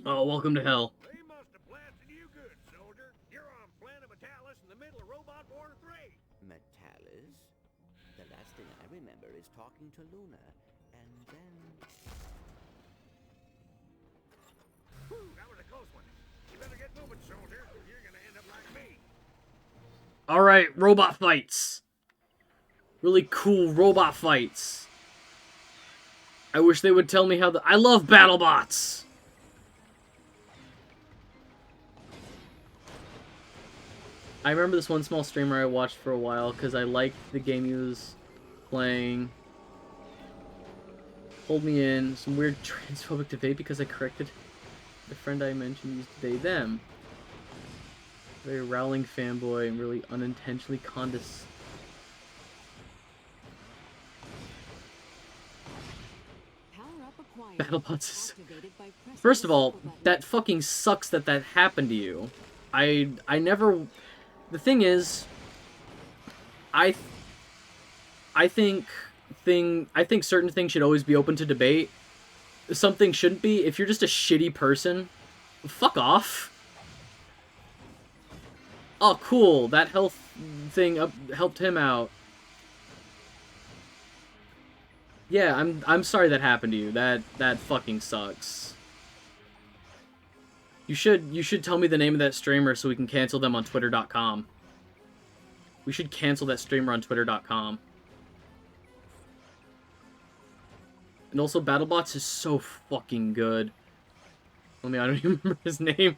Oh, welcome to hell. They must have blasted you good, soldier. You're on planet Metalis in the middle of Robot War 3. Metalis? The last thing I remember is talking to Luna, and then... Whew, that was a close one. You better get moving, soldier. You're gonna end up like me. Alright, robot fights. Really cool robot fights. I wish they would tell me how I love BattleBots! I remember this one small streamer I watched for a while because I liked the game he was playing. Pulled me in. Some weird transphobic debate because I corrected the friend I mentioned used they, them. Very Rowling fanboy and really unintentionally condescending. BattleBots is... First of all, that fucking sucks that that happened to you. I never... The thing is, I think certain things should always be open to debate. Something shouldn't be. If you're just a shitty person, fuck off. Oh, cool. That health thing helped him out. Yeah, I'm sorry that happened to you. That fucking sucks. You should tell me the name of that streamer so we can cancel them on twitter.com. We should cancel that streamer on twitter.com. And also BattleBots is so fucking good. I don't even remember his name.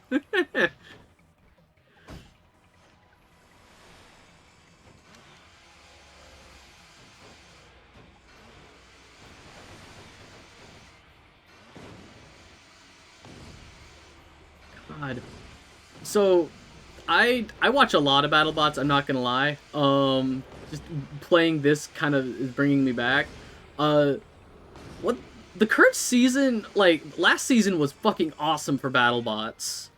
God. So, I watch a lot of BattleBots, I'm not gonna lie. Just playing this kind of is bringing me back. What the current season, like, last season was fucking awesome for BattleBots.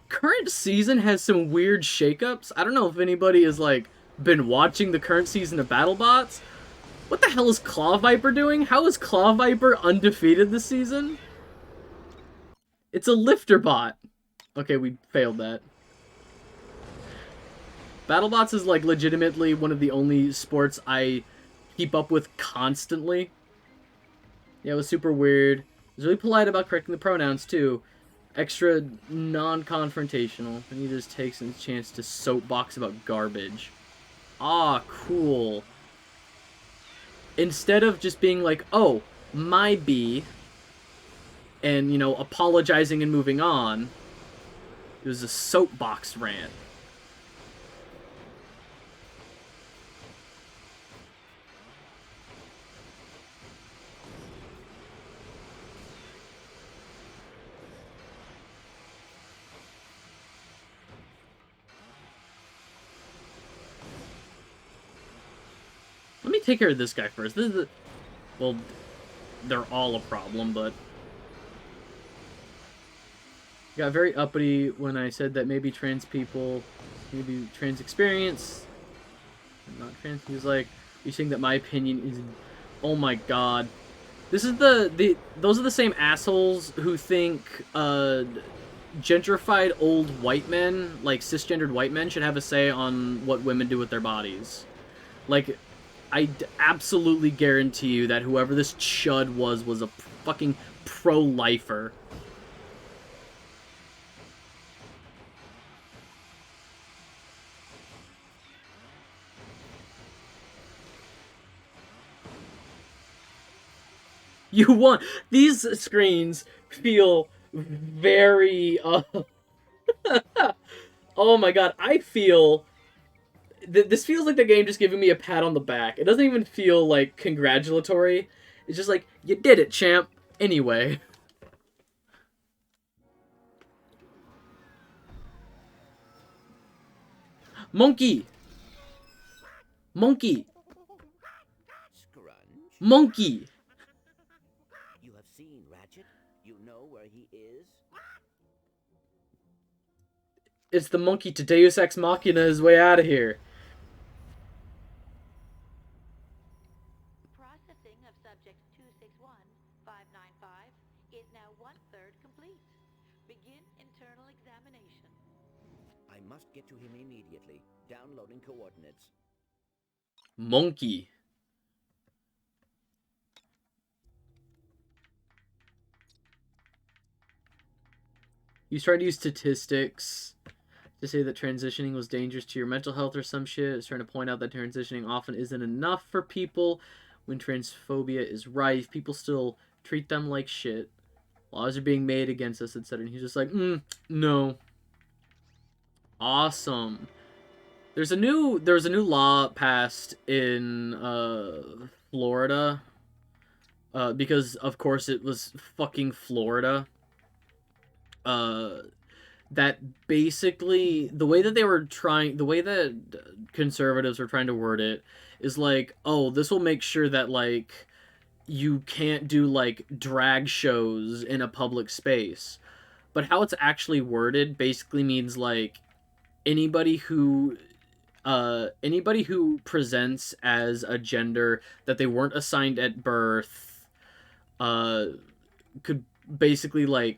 Current season has some weird shakeups. I don't know if anybody has, like, been watching the current season of BattleBots. What the hell is Claw Viper doing? How is Claw Viper undefeated this season? It's a lifter bot. Okay, we failed that. BattleBots is, like, legitimately one of the only sports I keep up with constantly. Yeah, it was super weird. It was really polite about correcting the pronouns, too. Extra non-confrontational. And he just takes his chance to soapbox about garbage. Ah, cool. Instead of just being like, oh, my bee, and, you know, apologizing and moving on, it was a soapbox rant. Let me take care of this guy first. This is the... Well, they're all a problem, but... Got very uppity when I said that maybe trans people, maybe trans experience, not trans. He was like, "You saying that my opinion is?" Oh my god, this is those are the same assholes who think gentrified old white men, like cisgendered white men, should have a say on what women do with their bodies. Like, I absolutely guarantee you that whoever this chud was a fucking pro-lifer. You want... These screens feel very... oh my god, I feel... This feels like the game just giving me a pat on the back. It doesn't even feel, like, congratulatory. It's just like, you did it, champ. Anyway. Monkey! Monkey! Scrunch? Monkey! You have seen Ratchet? You know where he is? It's the monkey to Deus Ex Machina his way out of here. Processing of subject 261595 is examination. I must get to him immediately. Downloading coordinates. Monkey. He's trying to use statistics to say that transitioning was dangerous to your mental health or some shit. He's trying to point out that transitioning often isn't enough for people. When transphobia is rife, people still treat them like shit. Laws are being made against us, etc. And he's just like, no. Awesome. There was a new law passed in Florida. Because of course it was fucking Florida. That basically the way that conservatives were trying to word it is like, oh, this will make sure that like you can't do like drag shows in a public space. But how it's actually worded basically means like anybody who presents as a gender that they weren't assigned at birth could basically like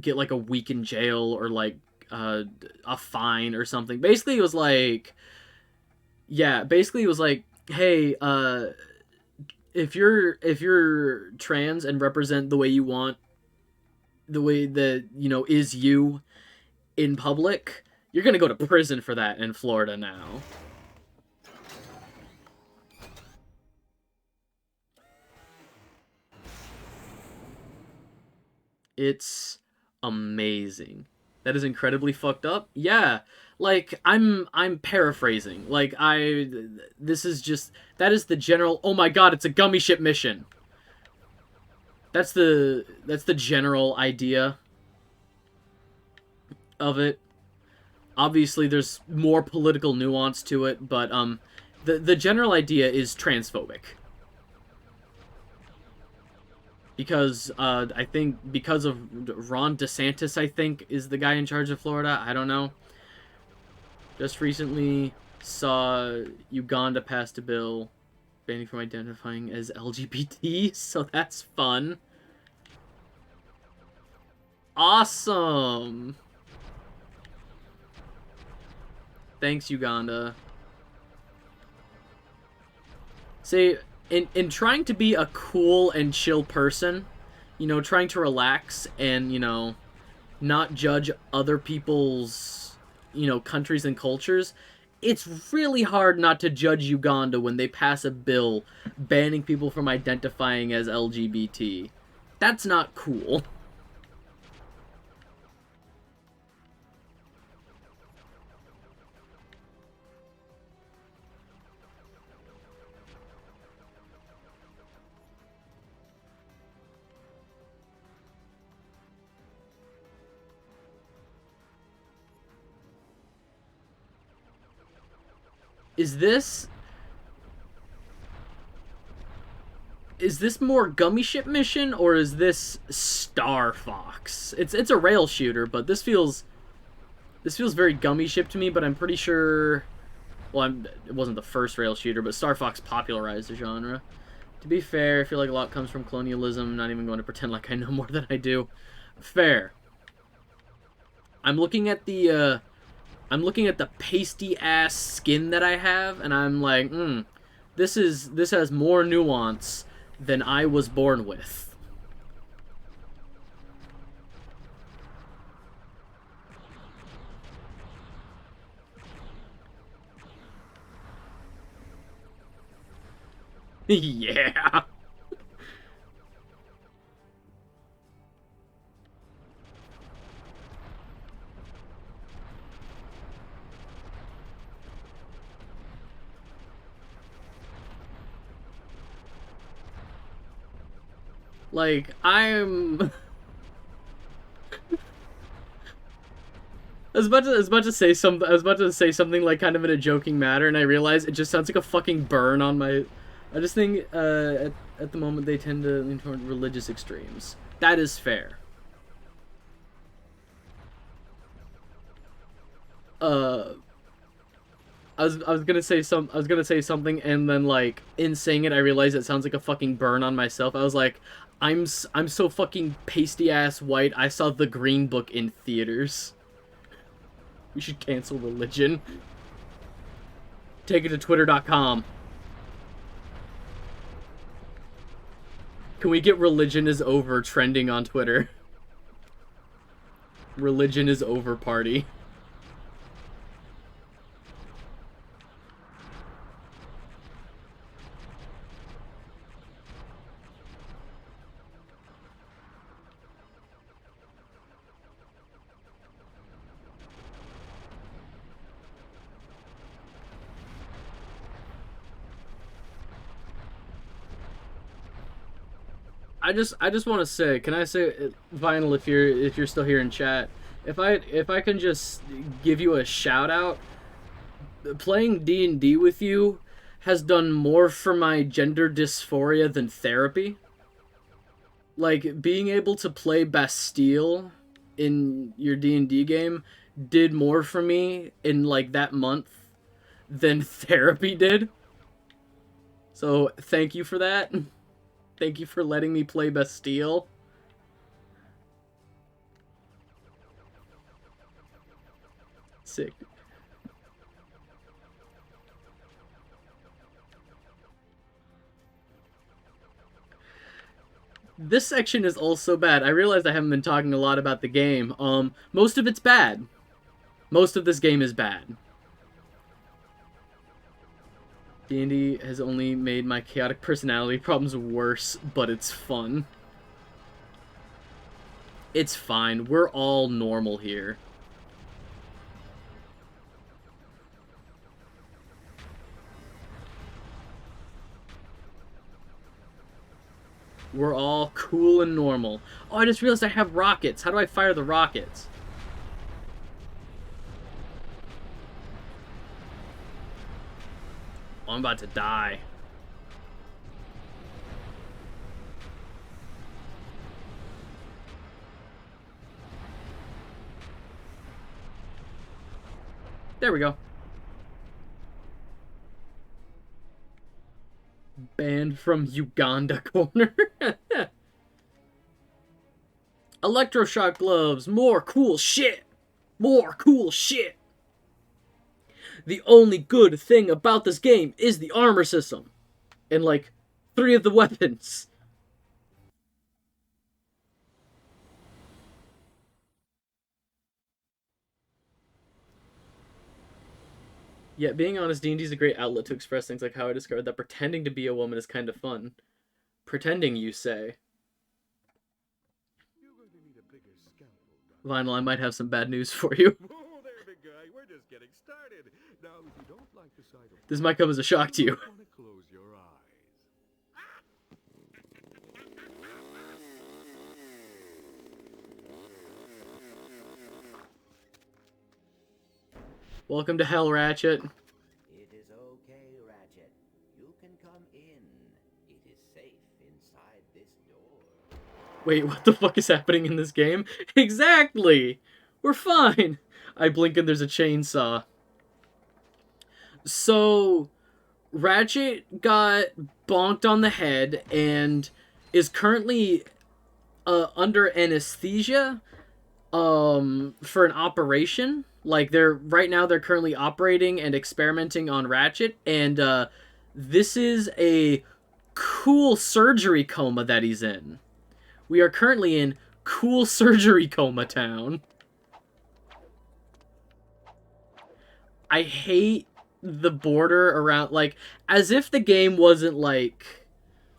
get like a week in jail or like a fine or something. Basically it was like, hey, if you're trans and represent the way you want, the way that, you know, is you in public, you're gonna go to prison for that in Florida now. It's amazing. That is incredibly fucked up. Yeah, like I'm paraphrasing. Like this is just, that is the general. Oh my god, it's a gummy ship mission. That's the general idea of it. Obviously, there's more political nuance to it, but the general idea is transphobic. Because I think because of Ron DeSantis, I think, is the guy in charge of Florida. I don't know. Just recently saw Uganda passed a bill banning from identifying as LGBT, so that's fun. Awesome. Thanks, Uganda. See, in trying to be a cool and chill person, you know, trying to relax and, you know, not judge other people's, you know, countries and cultures, it's really hard not to judge Uganda when they pass a bill banning people from identifying as LGBT. That's not cool. Is this more gummy ship mission or is this Star Fox? It's a rail shooter, but this feels very gummy ship to me, but I'm pretty sure, well, it wasn't the first rail shooter, but Star Fox popularized the genre. To be fair, I feel like a lot comes from colonialism. I'm not even going to pretend like I know more than I do. Fair. I'm looking at the pasty ass skin that I have, and I'm like, this has more nuance than I was born with. Yeah. Like, I'm I was about to say something like kind of in a joking manner, and I realized it just sounds like a fucking burn on my. I just think at the moment they tend to lean toward religious extremes. That is fair. I was gonna say something, and then like in saying it, I realized it sounds like a fucking burn on myself. I was like, I'm so fucking pasty ass white. I saw The Green Book in theaters. We should cancel religion. Take it to twitter.com. Can we get religion is over trending on Twitter? Religion is over party. I just want to say, can I say, Vinyl, if you're still here in chat, if I can just give you a shout out, playing D&D with you has done more for my gender dysphoria than therapy. Like, being able to play Bastille in your D&D game did more for me in, like, that month than therapy did. So, thank you for that. Thank you for letting me play Bastille. Sick. This section is also bad. I realized I haven't been talking a lot about the game. Most of it's bad. Most of this game is bad. D&D has only made my chaotic personality problems worse, but it's fun. It's fine. We're all normal here. We're all cool and normal. Oh, I just realized I have rockets. How do I fire the rockets? Oh, I'm about to die. There we go. Banned from Uganda corner. Electroshock gloves. More cool shit. More cool shit. The only good thing about this game is the armor system. And, like, 3 of the weapons. Yet, being honest, D&D is a great outlet to express things like how I discovered that pretending to be a woman is kind of fun. Pretending, you say. Vinyl, I might have some bad news for you. Whoa there, big guy. We're just getting started. Now, if you don't like the sight of This might come as a shock to you. want to close your eyes. Welcome to hell, Ratchet. It is okay, Ratchet. You can come in. It is safe inside this door. Wait, what the fuck is happening in this game? Exactly! We're fine! I blink and there's a chainsaw. So, Ratchet got bonked on the head and is currently under anesthesia for an operation. Like, right now they're currently operating and experimenting on Ratchet, and this is a cool surgery coma that he's in. We are currently in cool surgery coma town. I hate the border around, like, as if the game wasn't, like,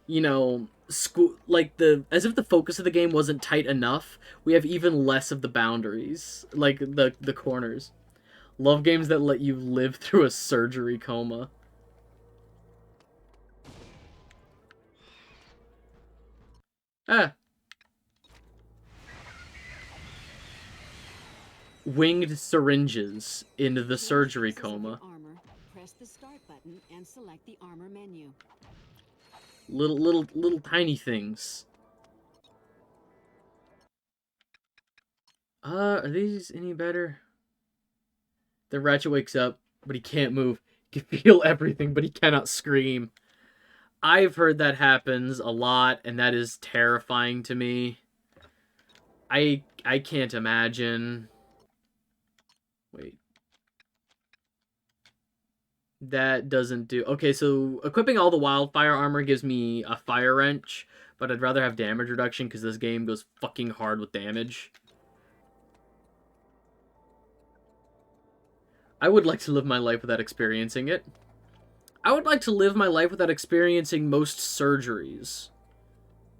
you know, as if the focus of the game wasn't tight enough, we have even less of the boundaries, like the corners. Love games that let you live through a surgery coma. Ah. Winged syringes into the surgery coma. Armor, press the start button and select the armor menu. Little tiny things. Are these any better? Then Ratchet wakes up, but he can't move. He can feel everything, but he cannot scream. I've heard that happens a lot, and that is terrifying to me. I can't imagine. Wait, That doesn't do... Okay, so equipping all the wildfire armor gives me a fire wrench, but I'd rather have damage reduction because this game goes fucking hard with damage. I would like to live my life without experiencing it. I would like to live my life without experiencing most surgeries.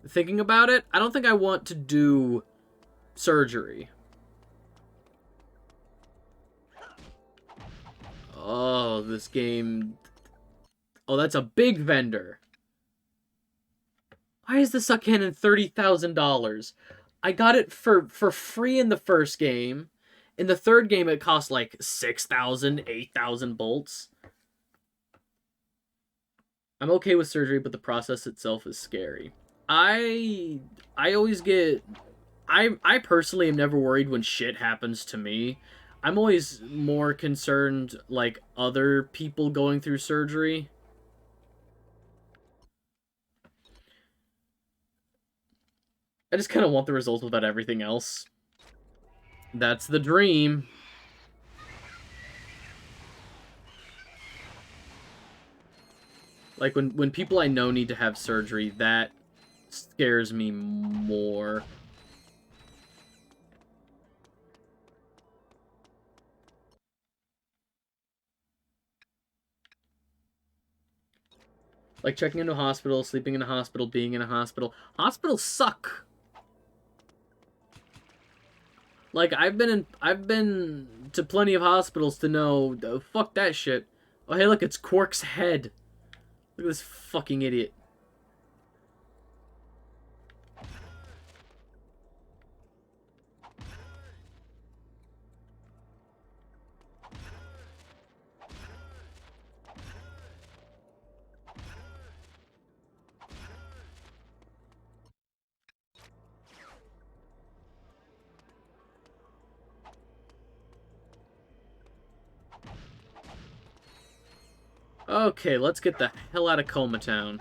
Thinking about it, I don't think I want to do surgery. Oh, this game... Oh, that's a big vendor. Why is the suck cannon $30,000? I got it for free in the first game. In the third game, it cost like 6,000, 8,000 bolts. I'm okay with surgery, but the process itself is scary. I always get... I personally am never worried when shit happens to me. I'm always more concerned, like, other people going through surgery. I just kind of want the results without everything else. That's the dream. Like, when people I know need to have surgery, that scares me more. Like checking into a hospital, sleeping in a hospital, being in a hospital. Hospitals suck. Like, I've been to plenty of hospitals to know, fuck that shit. Oh, hey, look, it's Quark's head. Look at this fucking idiot. Okay, let's get the hell out of Coma Town.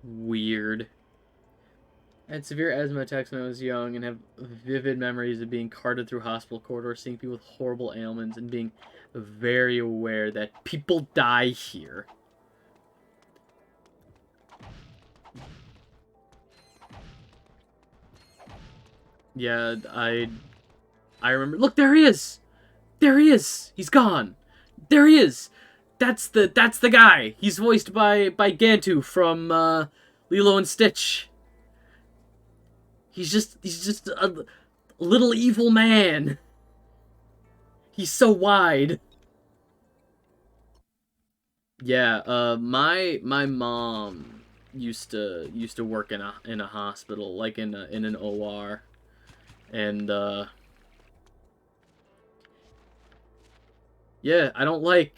Weird. I had severe asthma attacks when I was young and have vivid memories of being carted through hospital corridors, seeing people with horrible ailments, and being very aware that people die here. Yeah, I remember. Look, there he is. There he is. He's gone. There he is. That's the guy. He's voiced by Gantu from Lilo and Stitch. He's just a little evil man. He's so wide. Yeah, my mom used to work in a hospital, like in an OR. And yeah, I don't like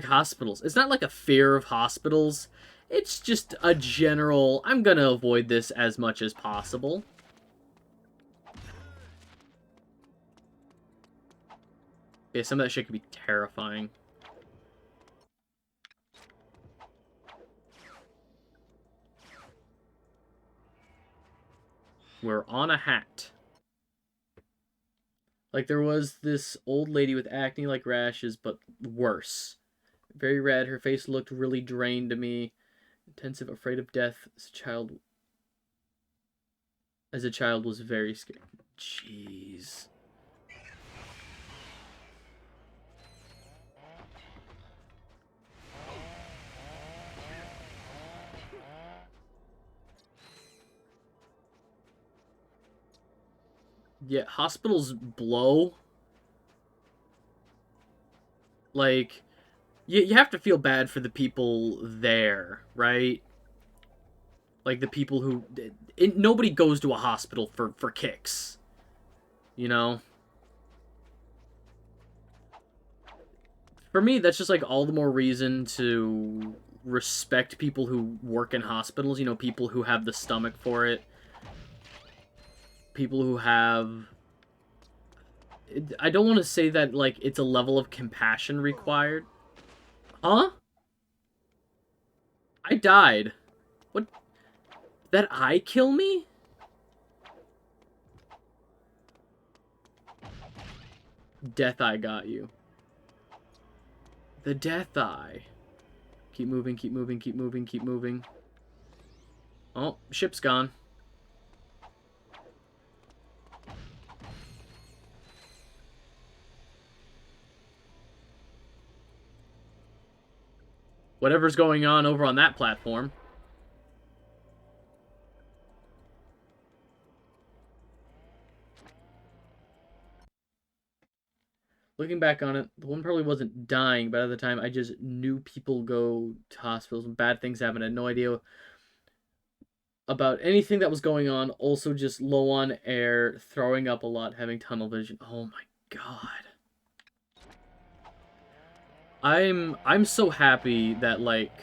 hospitals. It's not like a fear of hospitals. It's just a general, I'm gonna avoid this as much as possible. Yeah, some of that shit can be terrifying. We're on a hat. Like, there was this old lady with acne-like rashes, but worse. Very red, her face looked really drained to me. Intensive, afraid of death as a child was very scared. Jeez. Yeah, hospitals blow. Like, you have to feel bad for the people there, right? Like, the people who... nobody goes to a hospital for kicks. You know? For me, that's just, like, all the more reason to respect people who work in hospitals. You know, people who have the stomach for it. People who have... I don't want to say that, like, it's a level of compassion required. Huh? I died. What? Did that eye kill me? Death Eye got you. The Death Eye. Keep moving, keep moving, keep moving, keep moving. Oh, ship's gone. Whatever's going on over on that platform. Looking back on it, the one probably wasn't dying, but at the time I just knew people go to hospitals and bad things happen. I had no idea about anything that was going on. Also just low on air, throwing up a lot, having tunnel vision. Oh my god. I'm so happy that, like,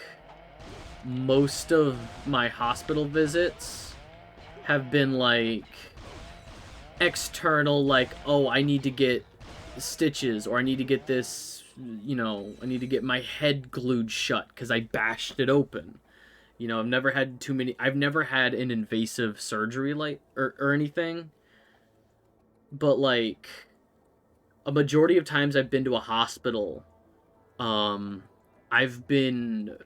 most of my hospital visits have been, like, external, like, oh, I need to get stitches, or I need to get this, you know, I need to get my head glued shut because I bashed it open. You know, I've never had an invasive surgery, like, or anything. But, like, a majority of times I've been to a hospital, I've been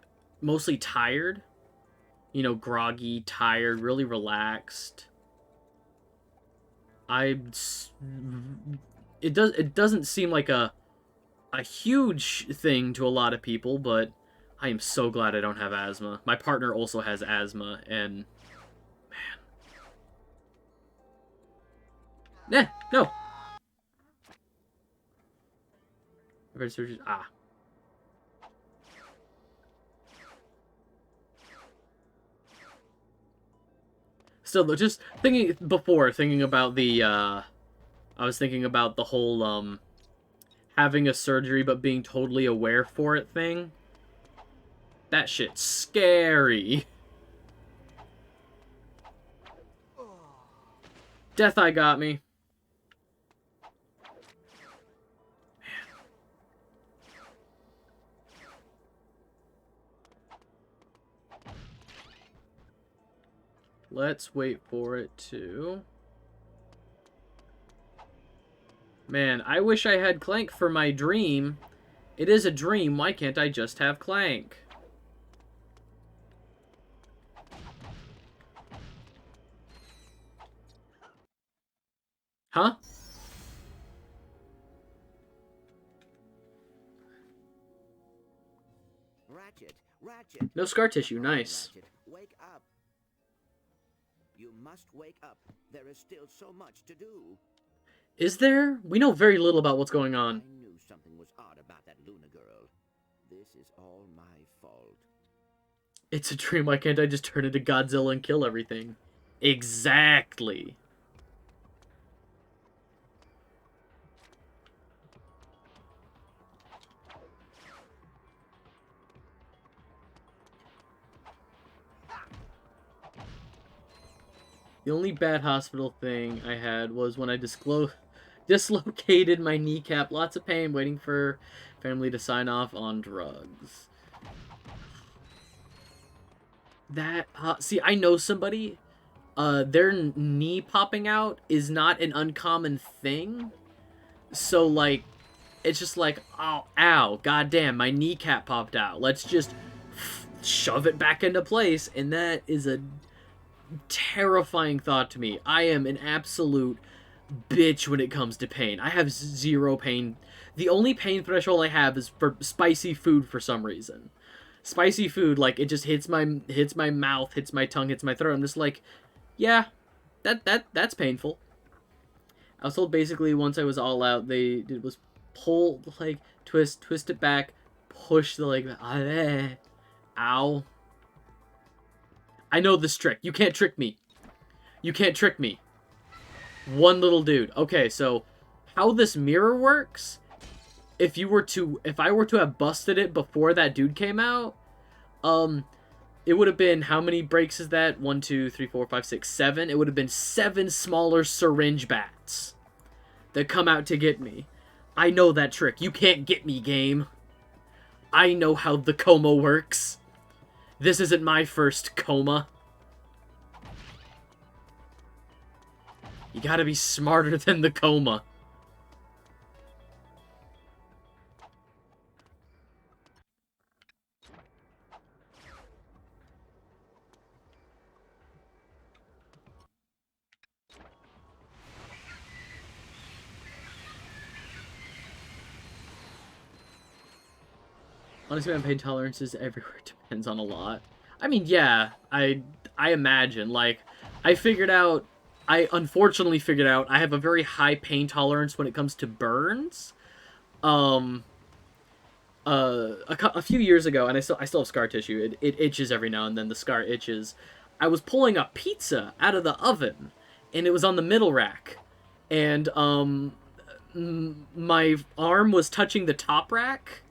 mostly tired, you know, groggy, tired, really relaxed. It doesn't seem like a huge thing to a lot of people, but I am so glad I don't have asthma. My partner also has asthma, and man, no. Surgery. Ah. Still, just thinking about the, I was thinking about the whole, having a surgery but being totally aware for it thing. That shit's scary. Death Eye got me. Let's wait for it to... Man, I wish I had Clank for my dream. It is a dream. Why can't I just have Clank? Huh? Ratchet. No scar tissue. Nice. Ratchet, wake up. You must wake up. There is still so much to do. Is there? We know very little about what's going on. I knew something was odd about that Luna girl. This is all my fault. It's a dream. Why can't I just turn into Godzilla and kill everything? Exactly. The only bad hospital thing I had was when I dislocated my kneecap. Lots of pain, waiting for family to sign off on drugs. That, see, I know somebody, their knee popping out is not an uncommon thing. So, like, it's just like, oh, ow, goddamn, my kneecap popped out. Let's just shove it back into place, and that is a terrifying thought to me. I am an absolute bitch when it comes to pain. I have zero pain. The only pain threshold I have is for spicy food for some reason. Spicy food, like, it just hits my mouth, hits my tongue, hits my throat. I'm just like, yeah, that's painful. I was told basically once I was all out, they did was pull the leg, twist it back, push the leg back. Ow. I know this trick. You can't trick me. You can't trick me. One little dude. Okay, so how this mirror works, if I were to have busted it before that dude came out, it would have been, how many breaks is that? 1, 2, 3, 4, 5, 6, 7. It would have been 7 smaller syringe bats that come out to get me. I know that trick. You can't get me, game. I know how the coma works. This isn't my first coma. You gotta be smarter than the coma. Honestly, my pain tolerance is everywhere. Depends on a lot. I mean, yeah, I imagine. Like, I unfortunately figured out I have a very high pain tolerance when it comes to burns. Um, a few years ago, and I still have scar tissue. It itches every now and then. The scar itches. I was pulling a pizza out of the oven, and it was on the middle rack, and my arm was touching the top rack,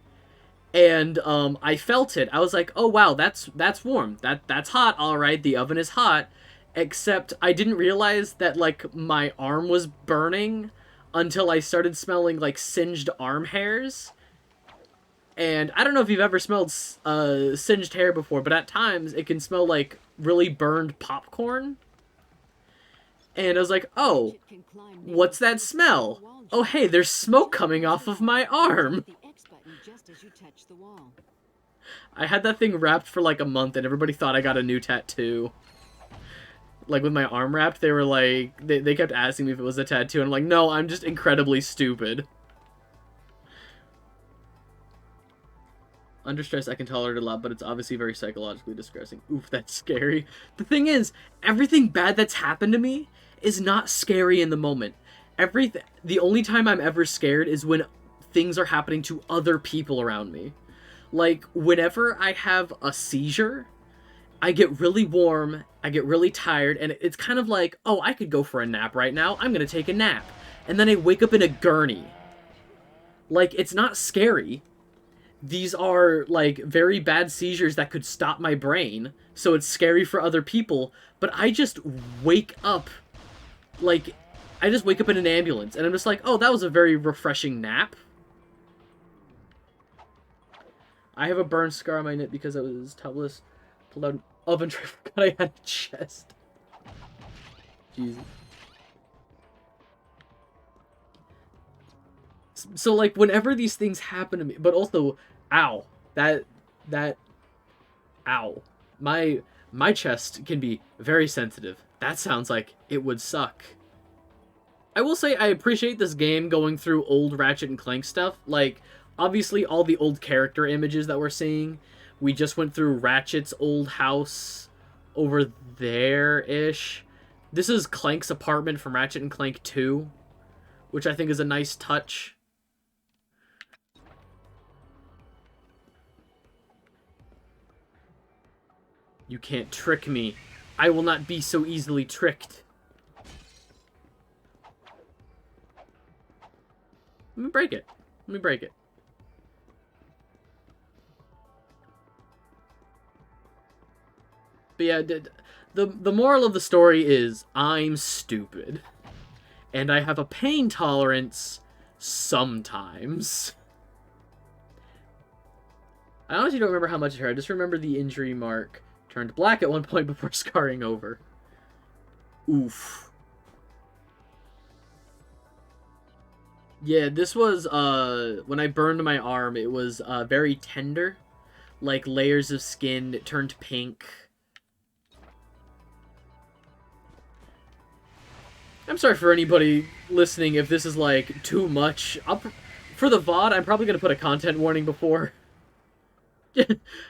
and I felt it. I was like, oh wow, that's warm. That's hot. All right, the oven is hot. Except I didn't realize that like my arm was burning until I started smelling like singed arm hairs. And I don't know if you've ever smelled singed hair before, but at times it can smell like really burned popcorn. And I was like, oh, what's that smell? Oh, hey, there's smoke coming off of my arm. I had that thing wrapped for like a month, and everybody thought I got a new tattoo. Like, with my arm wrapped, they were like, they kept asking me if it was a tattoo, and I'm like, no, I'm just incredibly stupid. Under stress, I can tolerate it a lot, but it's obviously very psychologically distressing. Oof, that's scary. The thing is, everything bad that's happened to me is not scary in the moment. The only time I'm ever scared is when things are happening to other people around me. Like, whenever I have a seizure, I get really warm, I get really tired, and it's kind of like, oh, I could go for a nap right now, I'm gonna take a nap. And then I wake up in a gurney. Like, it's not scary. These are, like, very bad seizures that could stop my brain, so it's scary for other people, but I just wake up, like, I just wake up in an ambulance, and I'm just like, oh, that was a very refreshing nap. I have a burn scar on my neck because I was tubeless. Pulled out an oven tray, forgot I had a chest. Jesus. So, like, whenever these things happen to me, but also, ow, ow. My chest can be very sensitive. That sounds like it would suck. I will say I appreciate this game going through old Ratchet and Clank stuff. Like, obviously all the old character images that we're seeing. We just went through Ratchet's old house over there-ish. This is Clank's apartment from Ratchet and Clank 2, which I think is a nice touch. You can't trick me. I will not be so easily tricked. Let me break it. Let me break it. But yeah, the moral of the story is, I'm stupid. And I have a pain tolerance sometimes. I honestly don't remember how much it hurt. I just remember the injury mark turned black at one point before scarring over. Oof. Yeah, this was, when I burned my arm, it was, very tender. Like, layers of skin, it turned pink. I'm sorry for anybody listening if this is, like, too much. For the VOD, I'm probably gonna put a content warning before.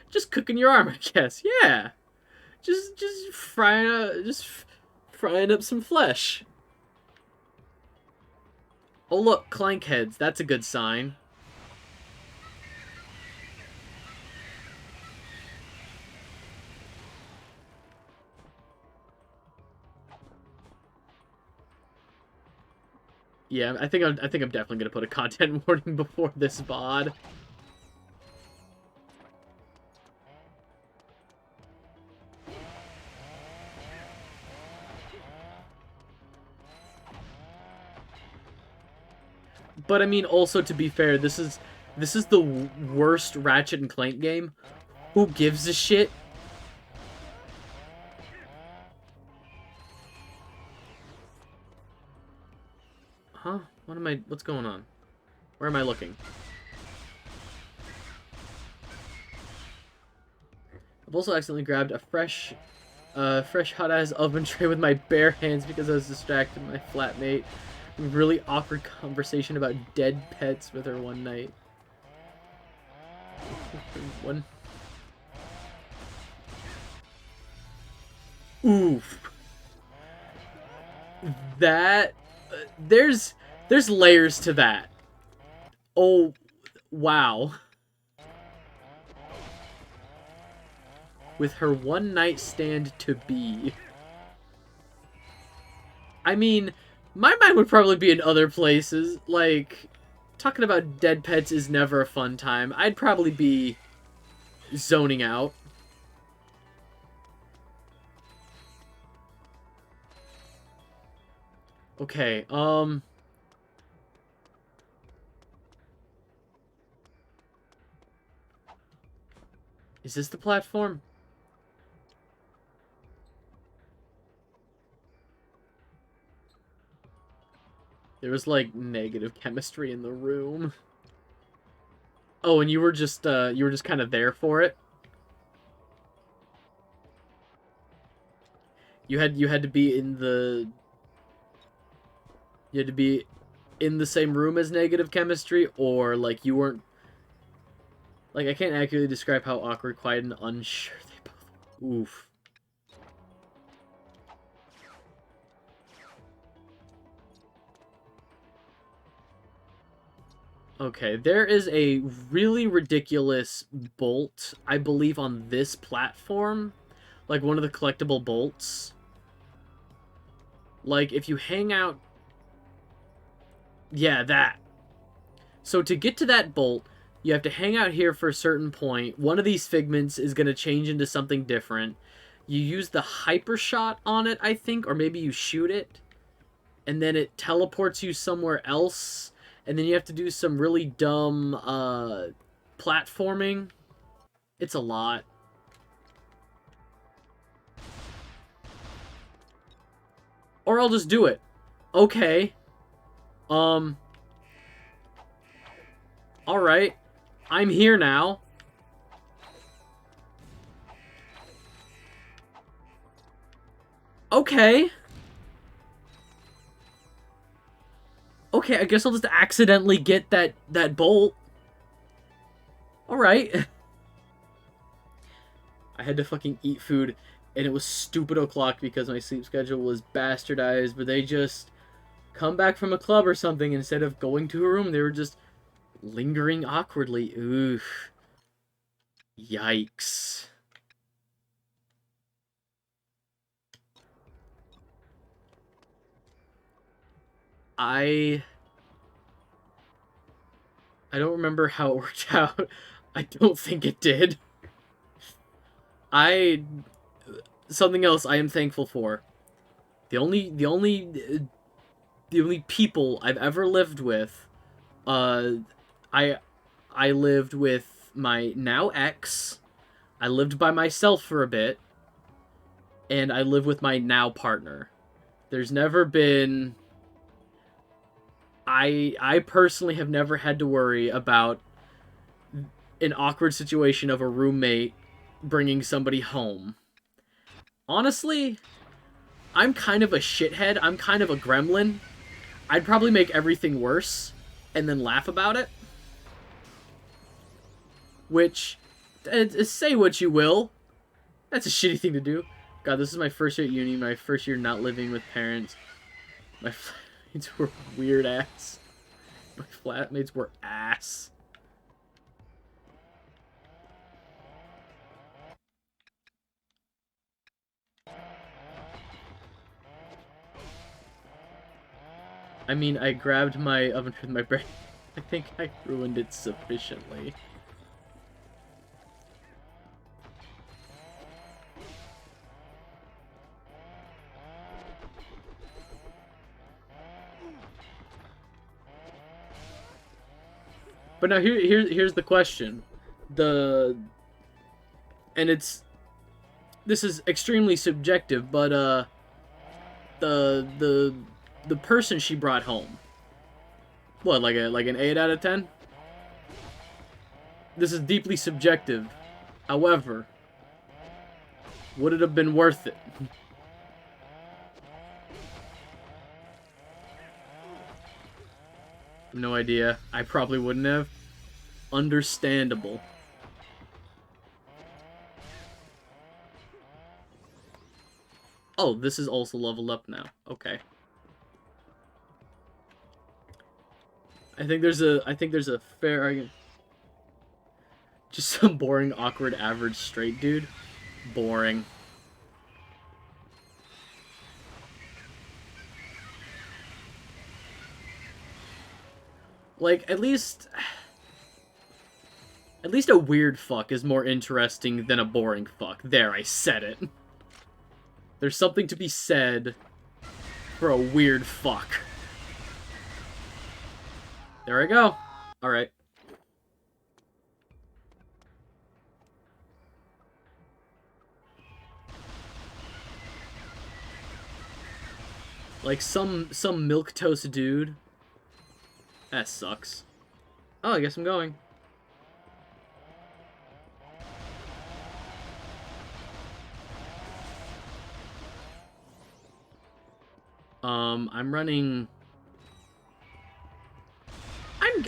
Just cooking your arm, I guess. Yeah. Just frying up some flesh. Oh look, Clank heads. That's a good sign. Yeah, I think I'm definitely gonna put a content warning before this VOD. But I mean, also to be fair, this is the worst Ratchet and Clank game. Who gives a shit? Huh? What's going on? Where am I looking? I've also accidentally grabbed a fresh hot-ass oven tray with my bare hands because I was distracted by my flatmate. Really awkward conversation about dead pets with her one night. One. Oof. That there's layers to that. Oh, wow. With her one night stand to be. I mean, my mind would probably be in other places. Like, talking about dead pets is never a fun time. I'd probably be zoning out. Okay, is this the platform? There was, like, negative chemistry in the room. Oh, and you were just kind of there for it? You had to be in the... You had to be in the same room as negative chemistry, or, like, you weren't... Like, I can't accurately describe how awkward, quiet, and unsure they both... Oof. Okay, there is a really ridiculous bolt, I believe, on this platform. Like, one of the collectible bolts. Like, if you hang out... Yeah, that. So to get to that bolt, you have to hang out here for a certain point. One of these figments is going to change into something different. You use the hyper shot on it, I think, or maybe you shoot it. And then it teleports you somewhere else. And then you have to do some really dumb platforming. It's a lot. Or I'll just do it. Okay. Alright. I'm here now. Okay. Okay, I guess I'll just accidentally get that bolt. Alright. I had to fucking eat food, and it was stupid o'clock because my sleep schedule was bastardized, but they just come back from a club or something, instead of going to a room, they were just lingering awkwardly. Oof. Yikes. I don't remember how it worked out. I don't think it did. Something else I am thankful for. The only people I've ever lived with, I lived with my now ex, I lived by myself for a bit, and I live with my now partner. There's never been... I personally have never had to worry about an awkward situation of a roommate bringing somebody home. Honestly, I'm kind of a shithead. I'm kind of a gremlin. I'd probably make everything worse and then laugh about it. Which, say what you will, that's a shitty thing to do. God, this is my first year at uni, my first year not living with parents. My flatmates were weird ass. My flatmates were ass. I mean, I grabbed my oven with my brain. I think I ruined it sufficiently. But now here's the question. And this is extremely subjective, but the person she brought home. What, like an 8 out of 10? This is deeply subjective. However, would it have been worth it? No idea. I probably wouldn't have. Understandable. Oh, this is also leveled up now. Okay. I think there's a fair argument. Just some boring, awkward, average, straight dude. Boring. Like, at least a weird fuck is more interesting than a boring fuck. There, I said it. There's something to be said for a weird fuck. There I go. Alright. Like some milquetoast dude. That sucks. Oh, I guess I'm going. I'm running.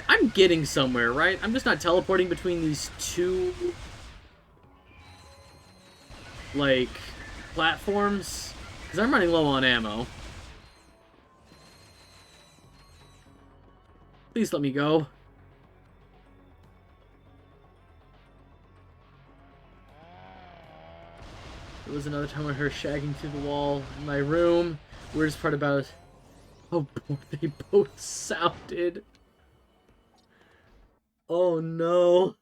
I'm getting somewhere, right? I'm just not teleporting between these two, like, platforms, because I'm running low on ammo. Please let me go. There was another time I heard shagging through the wall in my room. Weirdest part about it, how poor they both sounded. Oh no.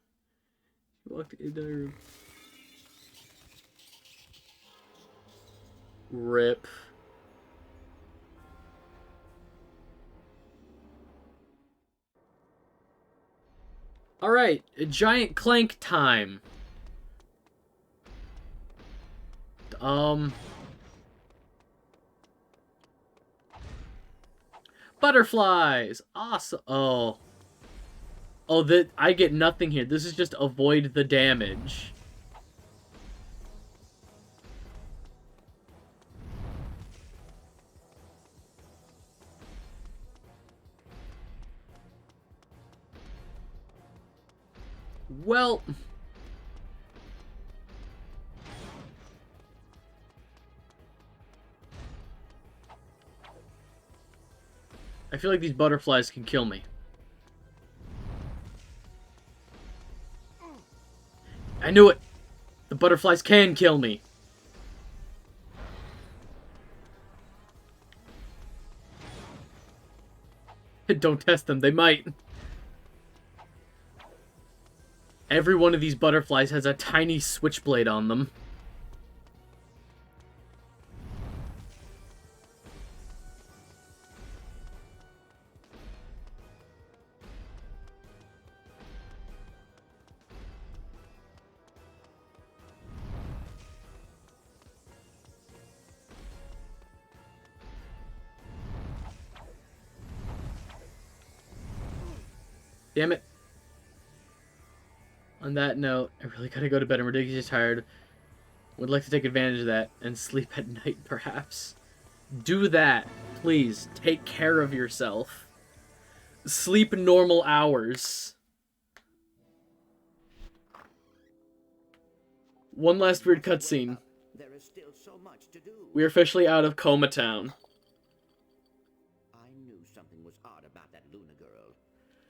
Walked into the room. Rip. Alright, a giant Clank time. Butterflies! Awesome. Oh. Oh, that I get nothing here. This is just avoid the damage. Well, I feel like these butterflies can kill me. I knew it! The butterflies can kill me. Don't test them, they might. Every one of these butterflies has a tiny switchblade on them. Damn it. On that note, I really gotta go to bed. I'm ridiculously tired. Would like to take advantage of that and sleep at night, perhaps. Do that. Please, take care of yourself. Sleep normal hours. One last weird cutscene. There is still so much to do. We are officially out of Coma Town. I knew something was odd about that Luna girl.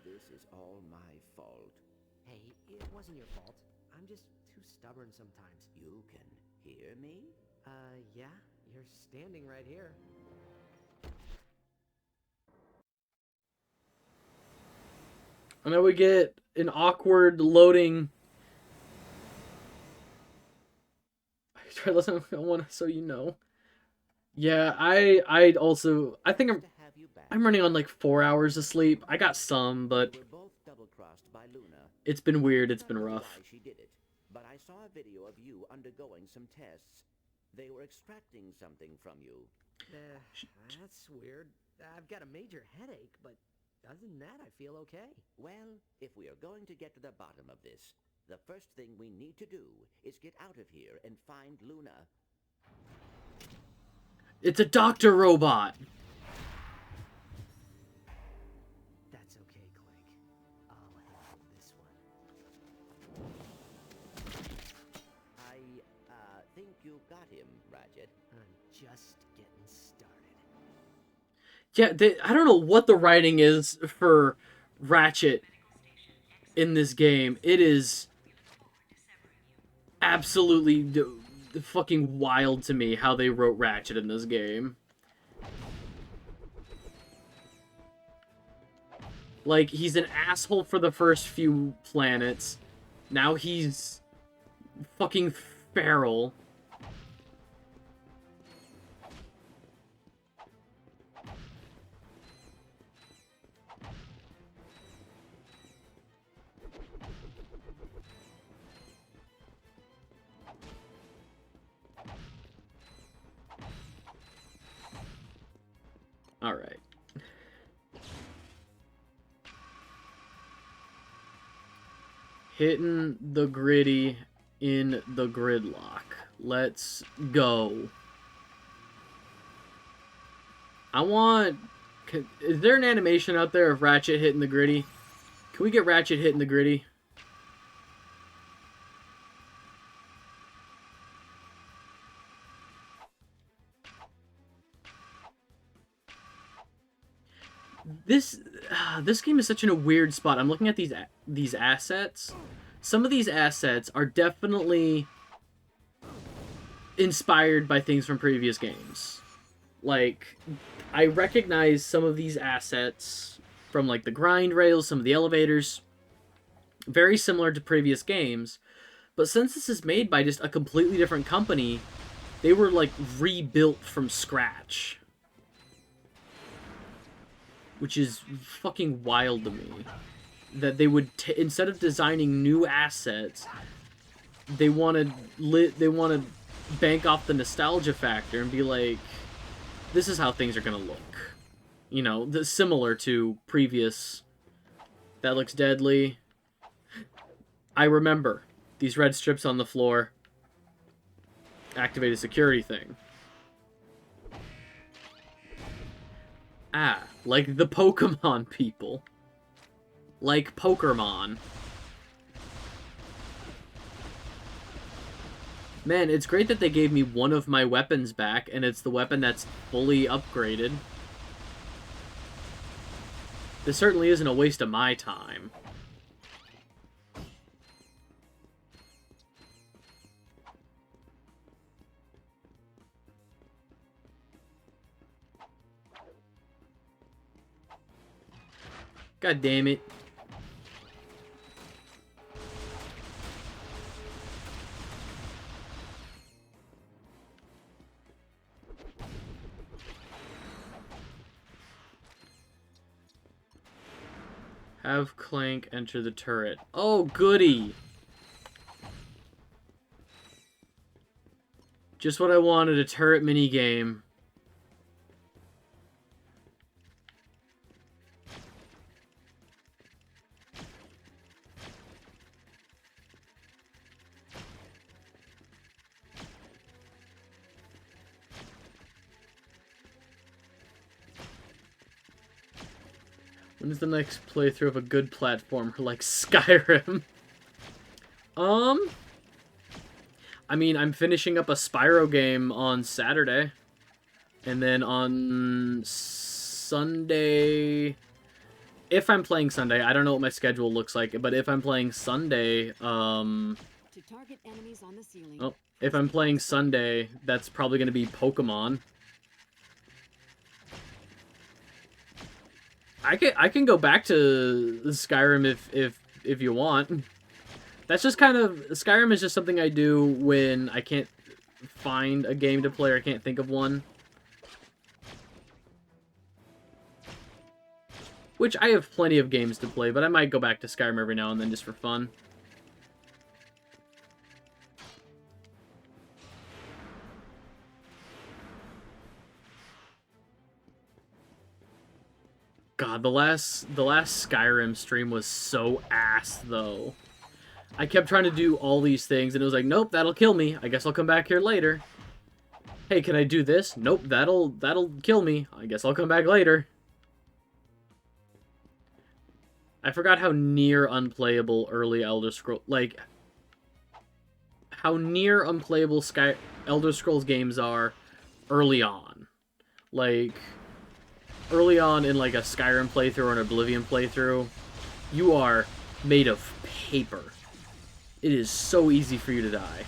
This is all my fault. Hey, it wasn't your fault. I'm just too stubborn sometimes. You can hear me? Yeah, you're standing right here. And then we get an awkward loading. I try to listen to one so you know. Yeah, I also I think To have you back. I'm running on like 4 hours of sleep. I got some, but We're both double-crossed by Luna. it's been weird. It's I been don't know rough. why she did it, but I saw a video of you undergoing some tests. They were extracting something from you. That's weird. I've got a major headache, but other than that, I feel okay. Well, if we are going to get to the bottom of this, the first thing we need to do is get out of here and find Luna. It's a doctor robot. That's okay, Clank. I'll handle this one. I think you got him, Ratchet. I'm just getting started. Yeah, I don't know what the writing is for Ratchet in this game. It is absolutely fucking wild to me how they wrote Ratchet in this game. Like, he's an asshole for the first few planets. Now he's fucking feral. Alright. Hitting the gritty in the gridlock. Let's go. I want... Is there an animation out there of Ratchet hitting the gritty? Can we get Ratchet hitting the gritty? This game is such in a weird spot. I'm looking at these assets. Some of these assets are definitely inspired by things from previous games. Like, I recognize some of these assets from, like, the grind rails, some of the elevators. Very similar to previous games. But since this is made by just a completely different company, they were, like, rebuilt from scratch. Which is fucking wild to me. That they would, instead of designing new assets, they wanted bank off the nostalgia factor and be like, this is how things are gonna look. You know, similar to previous. That looks deadly. I remember these red strips on the floor. Activate a security thing. Ah, like the Pokemon people. Like Pokemon. Man, it's great that they gave me one of my weapons back, and it's the weapon that's fully upgraded. This certainly isn't a waste of my time. God damn it. Have Clank enter the turret. Oh, goody! Just what I wanted, a turret minigame. When is the next playthrough of a good platformer like Skyrim? I mean, I'm finishing up a Spyro game on Saturday. And then on Sunday... If I'm playing Sunday, I don't know what my schedule looks like, but if I'm playing Sunday, To target enemies on the ceiling. Oh, if I'm playing Sunday, that's probably going to be Pokemon. I can go back to Skyrim if you want. That's just kind of... Skyrim is just something I do when I can't find a game to play or I can't think of one. Which, I have plenty of games to play, but I might go back to Skyrim every now and then just for fun. God, the last Skyrim stream was so ass, though. I kept trying to do all these things, and it was like, nope, that'll kill me. I guess I'll come back here later. Hey, can I do this? Nope, that'll kill me. I guess I'll come back later. I forgot how near unplayable early Elder Scrolls... Like, how near unplayable Elder Scrolls games are early on. Like, early on in like a Skyrim playthrough or an Oblivion playthrough, you are made of paper. It is so easy for you to die.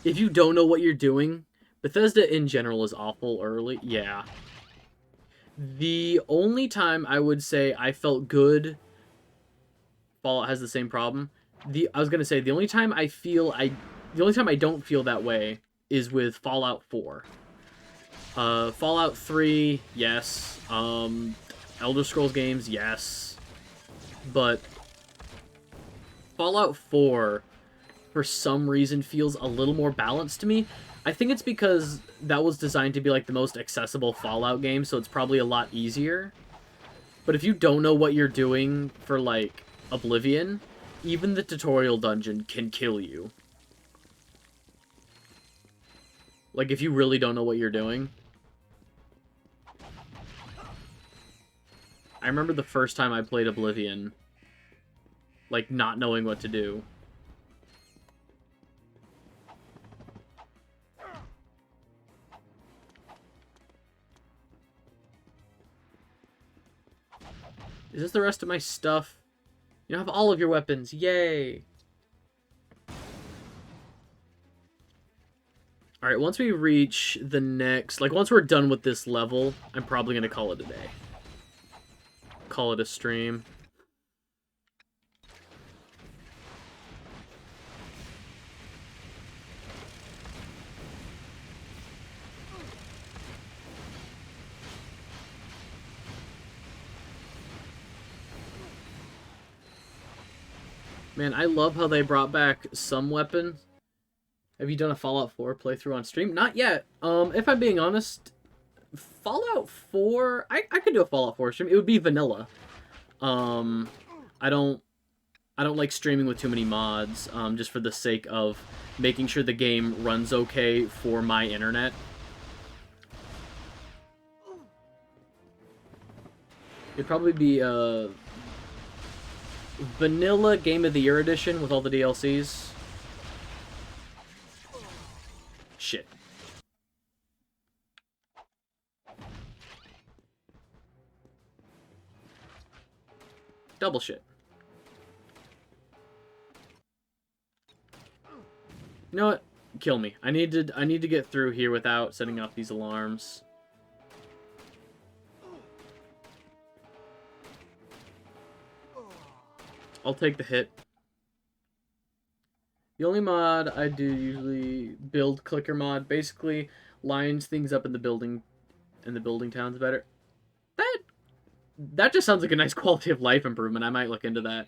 If you don't know what you're doing, Bethesda in general is awful early. Yeah. The only time I would say I felt good, Fallout has the same problem. I was gonna say the only time I don't feel that way is with Fallout 4. Fallout 3, yes. Elder Scrolls games, yes. But Fallout 4, for some reason, feels a little more balanced to me. I think it's because that was designed to be like the most accessible Fallout game, so it's probably a lot easier. But if you don't know what you're doing for like Oblivion, even the tutorial dungeon can kill you. Like if you really don't know what you're doing. I remember the first time I played Oblivion, like not knowing what to do. Is this the rest of my stuff? You have all of your weapons. Yay! Alright, once we reach the next... Like, once we're done with this level, I'm probably going to call it a day. Call it a stream. Man, I love how they brought back some weapons. Have you done a Fallout 4 playthrough on stream? Not yet. If I'm being honest, Fallout 4... I could do a Fallout 4 stream. It would be vanilla. I don't like streaming with too many mods, just for the sake of making sure the game runs okay for my internet. It'd probably be vanilla Game of the Year edition with all the DLCs. Shit. Double shit. You know what? Kill me. I need to get through here without setting off these alarms. I'll take the hit. The only mod I do usually build clicker mod basically lines things up in the building towns better. That just sounds like a nice quality of life improvement. I might look into that.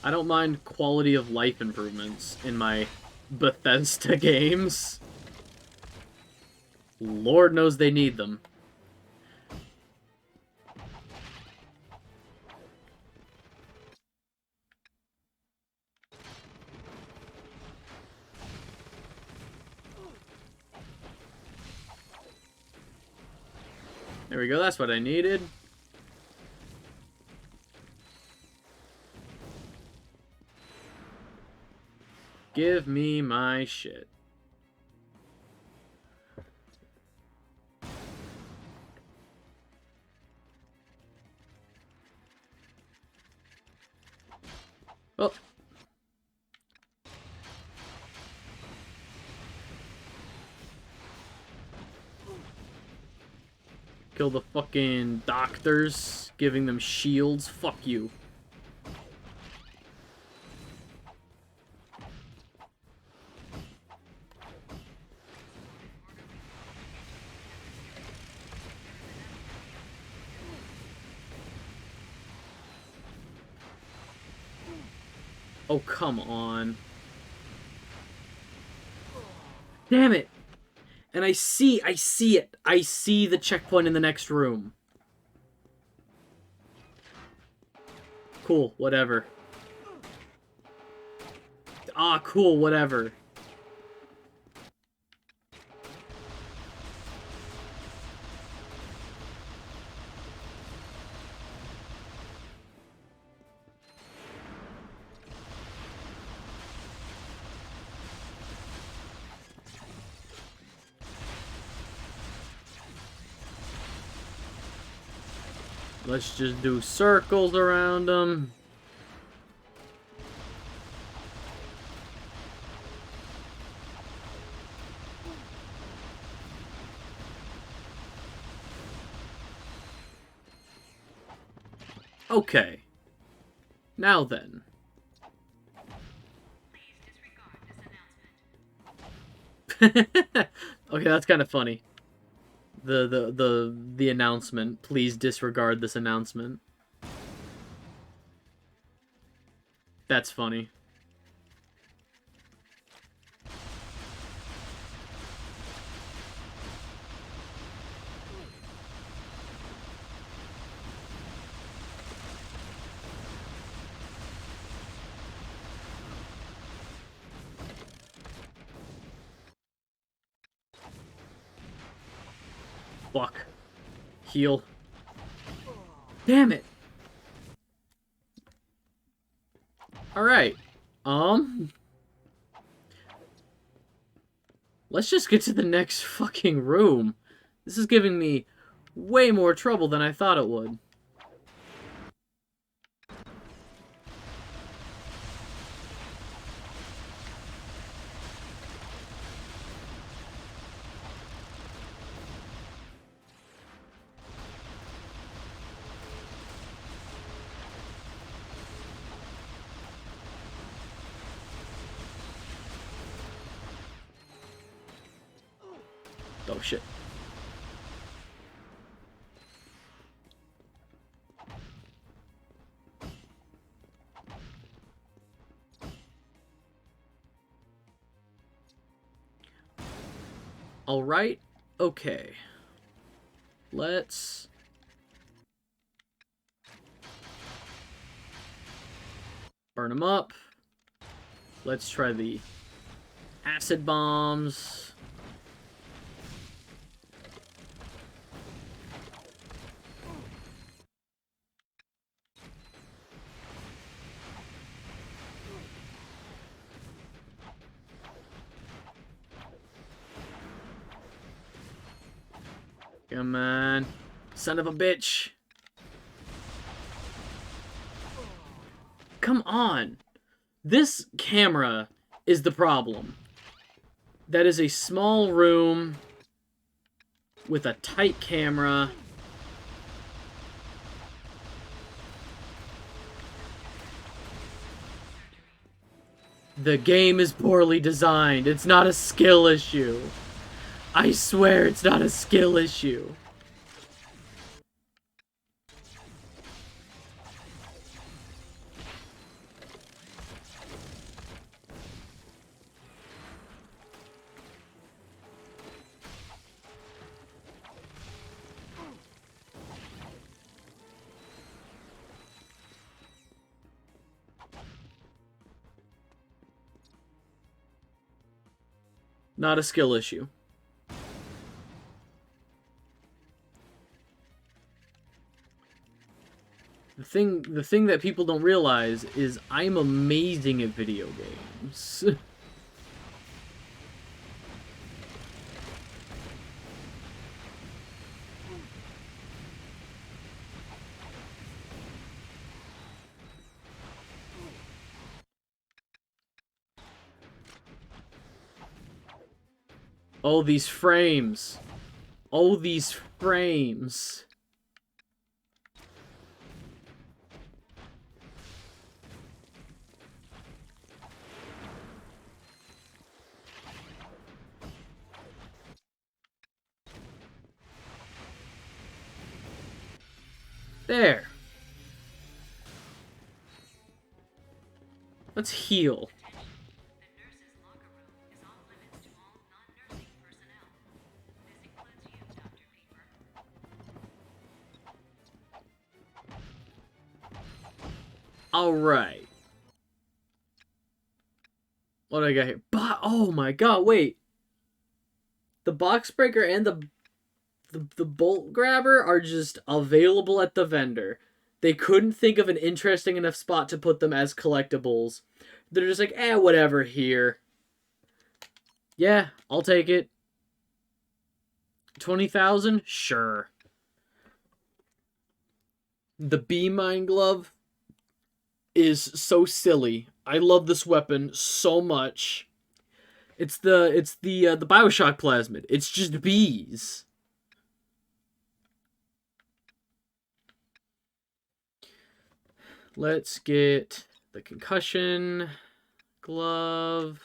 I don't mind quality of life improvements in my Bethesda games. Lord knows they need them. There we go, that's what I needed. Give me my shit. Oh. Kill the fucking doctors, giving them shields. Fuck you. Oh, come on. Damn it. And I see it. I see the checkpoint in the next room. Cool, whatever. Ah, cool, whatever. Let's just do circles around them. Okay. Now then. Okay, that's kind of funny. The announcement. Please disregard this announcement. That's funny. Fuck. Heal. Damn it. Alright. Let's just get to the next fucking room. This is giving me way more trouble than I thought it would. Oh shit. Alright, okay. Let's... burn them up. Let's try the acid bombs. Come on. Son of a bitch. Come on. This camera is the problem. That is a small room with a tight camera. The game is poorly designed. It's not a skill issue. I swear it's not a skill issue. Not a skill issue. The thing that people don't realize is I'm amazing at video games. Oh, these frames. Oh, these frames. There. Let's heal. Alright. What do I got here? Oh my god, wait. The box breaker and the bolt grabber are just available at the vendor. They couldn't think of an interesting enough spot to put them as collectibles. They're just like, whatever, here. Yeah, I'll take it. 20,000? Sure. The bee mine glove is so silly. I love this weapon so much. It's the BioShock plasmid. It's just bees. Let's get the concussion glove.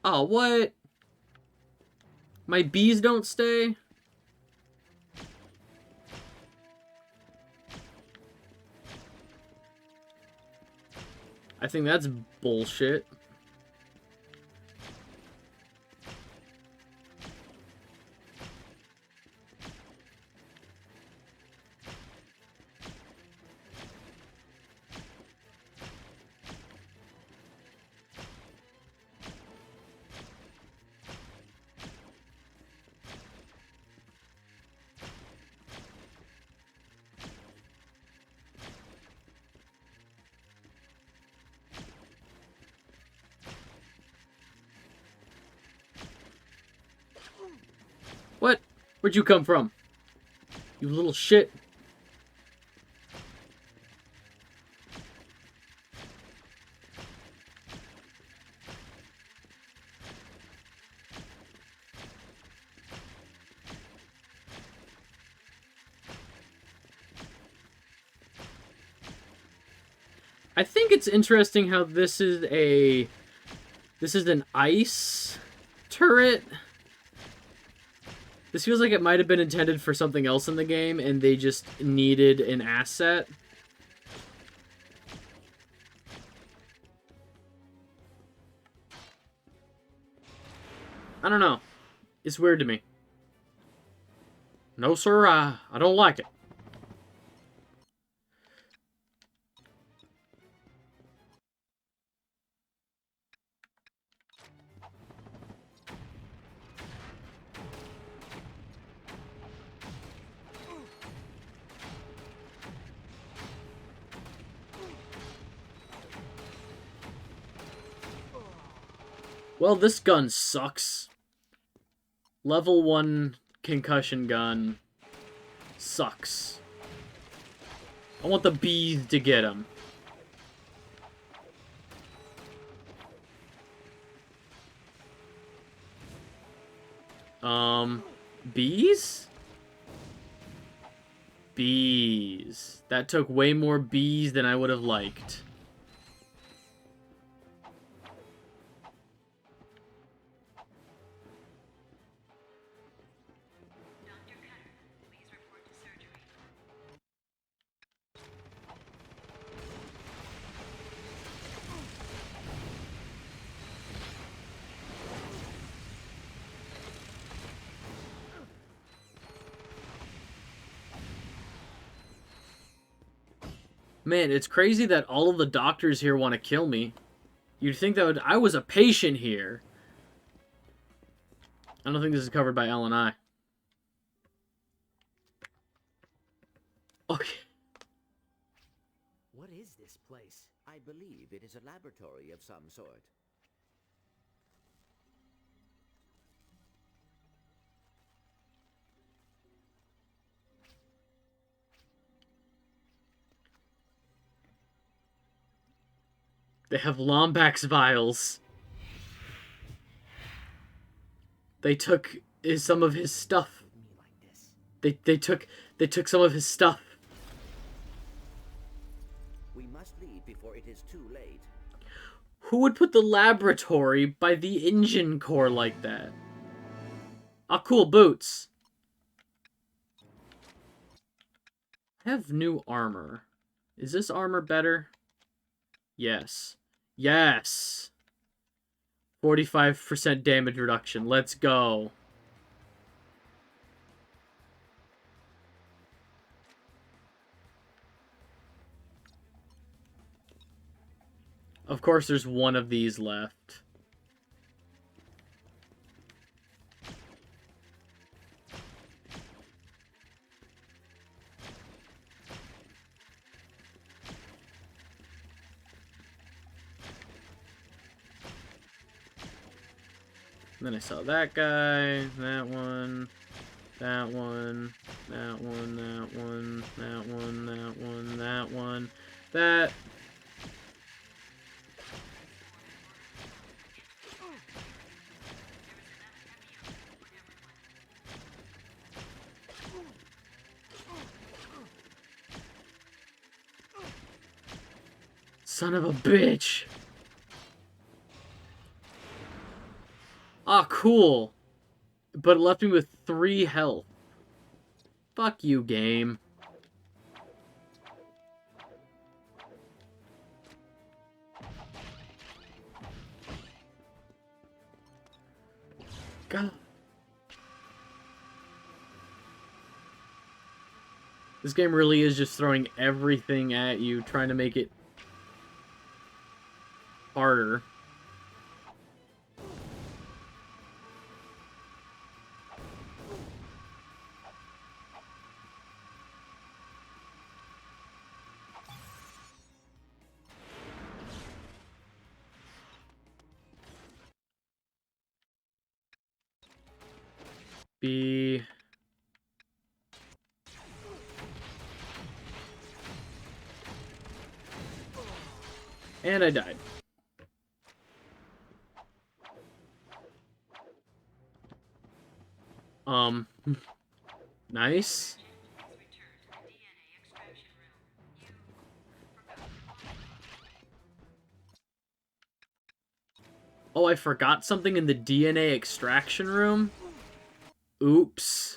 Oh, what? My bees don't stay? I think that's bullshit. What? Where'd you come from? You little shit. I think it's interesting how this is an ice turret. This feels like it might have been intended for something else in the game, and they just needed an asset. I don't know. It's weird to me. No, sir, I don't like it. Well, this gun sucks. Level 1 concussion gun sucks. I want the bees to get him. Bees? Bees. That took way more bees than I would have liked. Man, it's crazy that all of the doctors here want to kill me. You'd think that I was a patient here. I don't think this is covered by L&I. Okay. What is this place? I believe it is a laboratory of some sort. They have Lombax vials. They took some of his stuff. They took some of his stuff. We must leave before it is too late. Who would put the laboratory by the engine core like that? Ah, cool boots. I have new armor. Is this armor better? Yes. Yes! 45% damage reduction. Let's go. Of course, there's one of these left. then I saw that guy, that one, that one, that one, that one, that one, that one, that one, that. Son of a bitch! Ah, cool. But it left me with 3 health. Fuck you, game. God. This game really is just throwing everything at you, trying to make it harder. B. And I died. Nice. Oh, I forgot something in the DNA extraction room? Oops.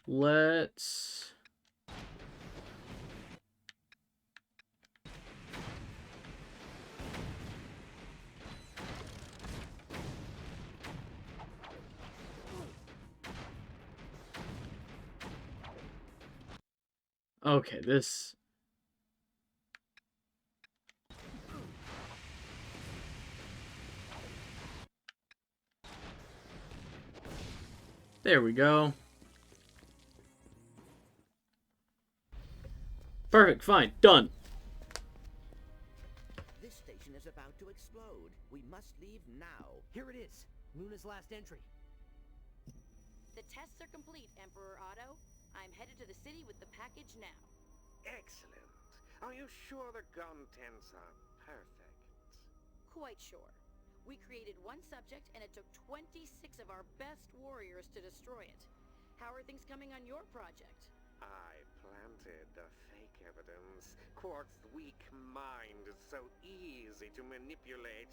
Let's... Okay, this... There we go. Perfect, fine, done. This station is about to explode. We must leave now. Here it is. Luna's last entry. The tests are complete, Emperor Otto. I'm headed to the city with the package now. Excellent. Are you sure the contents are perfect? Quite sure. We created one subject and it took 26 of our best warriors to destroy it. How are things coming on your project? I planted the fake evidence. Quark's weak mind is so easy to manipulate.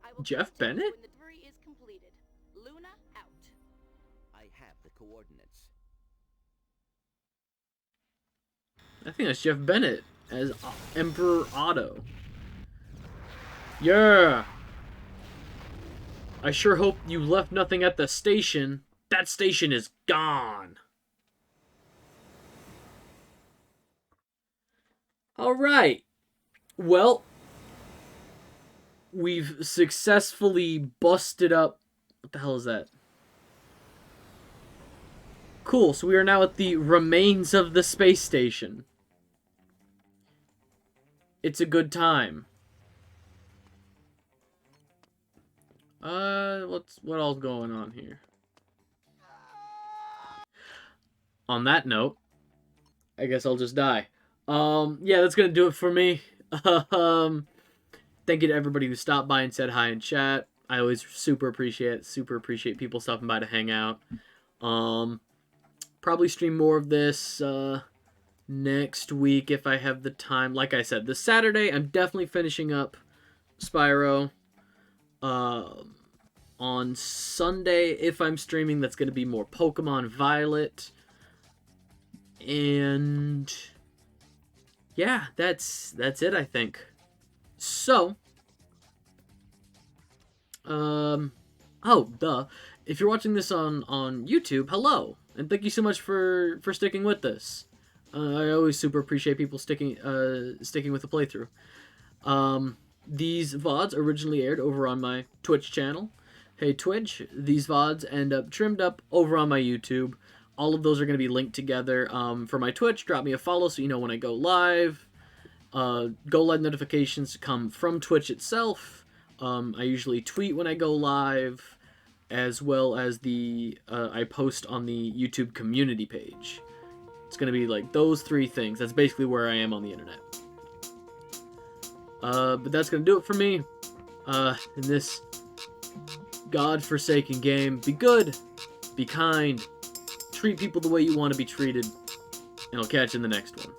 I will Jeff contact you Bennett? when the delivery is completed. Luna out. I have the coordinates. I think that's Jeff Bennett as Emperor Otto. Yeah! I sure hope you left nothing at the station. That station is gone. Alright. Well, we've successfully busted up... What the hell is that? Cool, so we are now at the remains of the space station. It's a good time. What all's going on here? On that note, I guess I'll just die. Yeah, that's gonna do it for me. Thank you to everybody who stopped by and said hi in chat. I always super appreciate people stopping by to hang out. Probably stream more of this next week if I have the time. Like I said, this Saturday I'm definitely finishing up Spyro. On Sunday, if I'm streaming, that's going to be more Pokemon Violet. And yeah, that's it, I think. So, oh, duh. If you're watching this on YouTube, hello, and thank you so much for sticking with this. I always super appreciate people sticking with the playthrough. these VODs originally aired over on my Twitch channel. Hey Twitch, these VODs end up trimmed up over on my YouTube. All of those are going to be linked together. For my Twitch, drop me a follow so you know when I go live. Go live notifications come from Twitch itself. I usually tweet when I go live, as well as I post on the YouTube community page. It's going to be like those three things. That's basically where I am on the internet. But that's going to do it for me in this God-forsaken game. Be good, be kind, treat people the way you want to be treated, and I'll catch you in the next one.